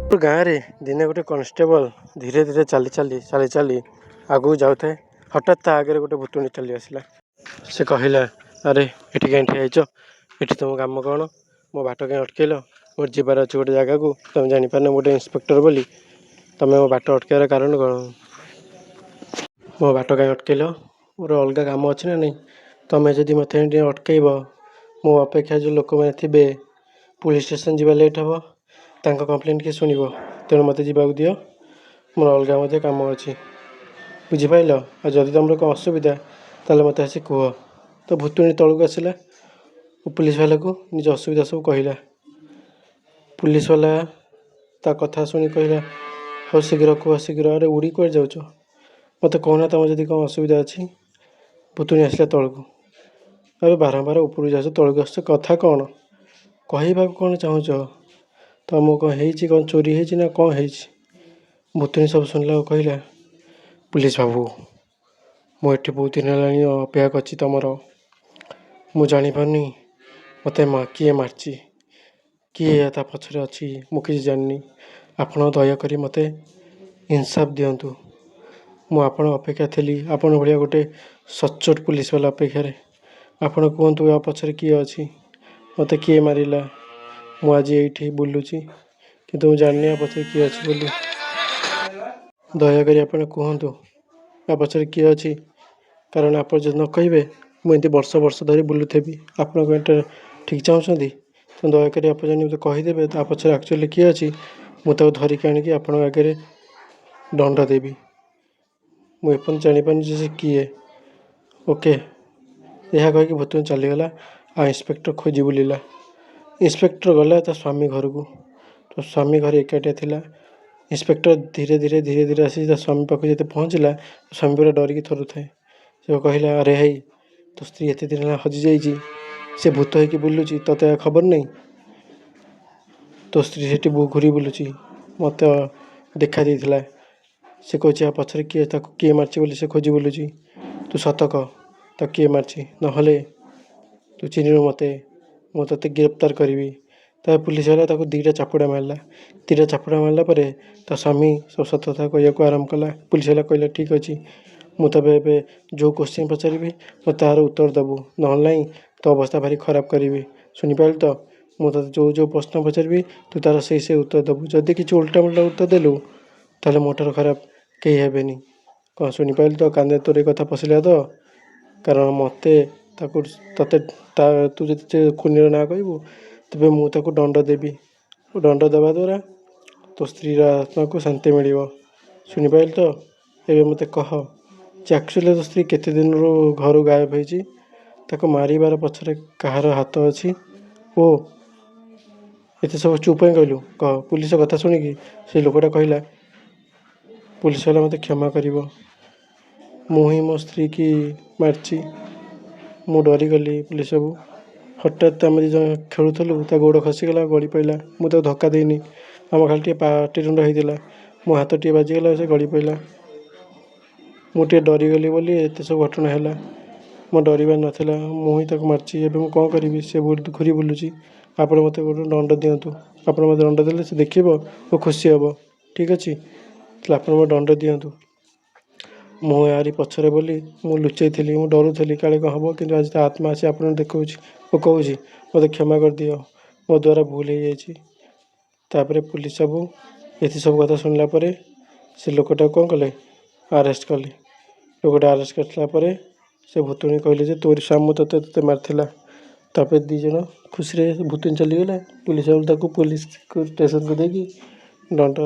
गाँव रे दिने गोटे कॉन्स्टेबल धीरे धीरे चली चली चली चली आगू जाऊे हठात ता आगे गोटे भुतुणी चली आसला। से कहला, अरे ये कहीं ठिया ये तुम कम कौन? मो बाट कहीं अटकल? मोर जीवार अच्छे गोटे जगह को तुम जापार गोटे इंस्पेक्टर बोली तुम मो बाट अटकर कारण कौन? मो बाट कहीं अटकल? मोर अलग कम अच्छे ना नहीं? तुम्हें जदि मत अटकब मो अपेक्षा जो लोक मैंने थे पुलिस स्टेशन जावा लेट हे तांको कंप्लेंट किए शुणव तेणु मत जावाक दियो मोर अलग मत कम अच्छी बुझिपाल। आ जदि तुम कौन असुविधा ताले मत आसी कह। तो भुतुणी तलू आसला पुलिस वाला को निज असुविधा सब कहला। पुलिस वाला ता कथा शुणी कहला, हाँ शीघ्र कह शीघ्र। अरे उड़ी कौन जाऊच मत कहना तुम जदि कौन असुविधा अच्छी। भुतुणी आसला तलू। अरे बारंबार ऊपर जाऊच तलू आस कथा कौन कहवा कौन चाहूच? तुम कौन है कौन चोरी है ना कौन है? भुतुणी सब शुणला कहला, पुलिस बाबू मुझे बहुत दिन है अपेक्षा कर तुमर मु जापारनी मत किए मार्ची किए ता पछरे अच्छी मु कि जानी। आपण दयाकोरी मत इंसाफ दिंतु। मु आपण अपेक्षा थी आपण भाया गोटे सचोट पुलिस वाला अपेक्षार। आपण कहतु या पछरे किए अच्छी मत किए मारिला मु आज ये बुलूची कि जानी पछरे किए अच्छी बोली। दयाकोरी आपण कहतु या पछरे किए अच्छी कारण आप न कहे मुझे वर्ष वर्ष धरी बुलूथी आप ठीक चाहते तो दयाकोरी आप मत कहीदेवे ता पछरे एक्चुअली किए अच्छी मुझे धरिकी आणिकी आप आगे दंड देवी। मुझे जापार से किए ओके यह कहीकि भुतुणी चलीगला। आ इंस्पेक्टर खोजी बुलिला। इंस्पेक्टर गला ता स्वामी घर को तो स्वामी घर एकाटिया थिला। इंस्पेक्टर धीरे धीरे धीरे धीरे आसी स्वामी पाक जो पहुँचला स्वामी पूरा डरिकी थरु थाए। से कहला, अरे हाई तो स्त्री एत दिन हजि जाइए से भूत होगी बुलूची ते खबर नहीं? तो स्त्री से घूरी बुलूची मत देखा देला। से कहे पछरे किए किए मार्ची बोली से खोजी बुलूची तू सत कह तो किए मार्ची ना तू चिन्ह मत मु ते गिरफ्तार करी। ता पुलिस वाला ताको दीटा चापुड़ा मारला। दीटा चापुड़ा मारला परे ता स्वामी सब सत कथा कहू आरंभ कला। पुलिस वाला कहला, ठीक अच्छे मुझे जो क्वेश्चन पचारि मत तार उत्तर देबू ना तो अवस्था भारी खराब करी। शुणिपाल तो मुझे जो जो प्रश्न पचारि तू तार से उत्तर देबू। जदि कि उल्टा मुल्टा उत्तर देलु ताले मोटर खराब कहीं हेनी। कौन शुणिपाल तो कान तोर कथा पशिला तो कारण मत तू जो खुनी ना कहबू तेरे मुझे दंड देवी। दंड देवा द्वारा तो स्त्री आत्मा को शांति मिल। शुणिपाल तो ये मत कह एक्चुअली तो स्त्री केते दिन घर गायब हो मारिबार पछरे कहार हाथ अच्छी ओ ये सब चुप ही कहलु कह। पुलिस कथा शुणिकी से लोकटा कहला, पुलिस वाला मत क्षमा कर मुही मो स्त्री की मार्ची मु डरीगली। पुलिस बाबू हठात आम दी खेलुलु गोड़ खसीगला गड़ी पड़ा मुझे धक्का देनी आम खाली पाटी रुंड होता मो हाथ टे बाजिगला से गड़ी पड़ा मुझे डरीगली बोली एत सब घटना है मो डरबार नाला मुही ताक मार्ची एवं कौन करी से घूरी बुलूची। आप मत गोटे दंड दिंतु आप मत दंड देले से देख वो खुशी हे ठीक अच्छे आप दंड दिंतु। मु यारी पछरे बोली मु लुचई थी मु डरुली काले कौन हम कि आज आत्मा आसी आप देखा वो कहूँ मत क्षमा कर दियो मो द्वारा भूल हो जापर। पुलिस बाबू ये सब कथा शुणला से लोकटा कौन कले आरेस्ट कले। लोकटा आरेस्ट कर से भुतुणी कहले तोरी स्वामी ते मार्ला। तापर दीज खुशी भुतुणी चलीगला। पुलिस बाबू पुलिस स्टेशन को देकी दंड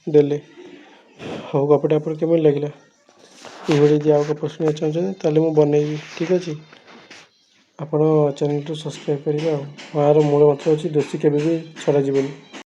देले। हो गपटा आप केम लगे ये आगे प्रश्न चाहते मुझे बनइबी ठीक अच्छे। आपण चैनल सब्सक्राइब करेंगे। यार मूल मंत्र अच्छी दोषी केवे भी छड़ा जीवन।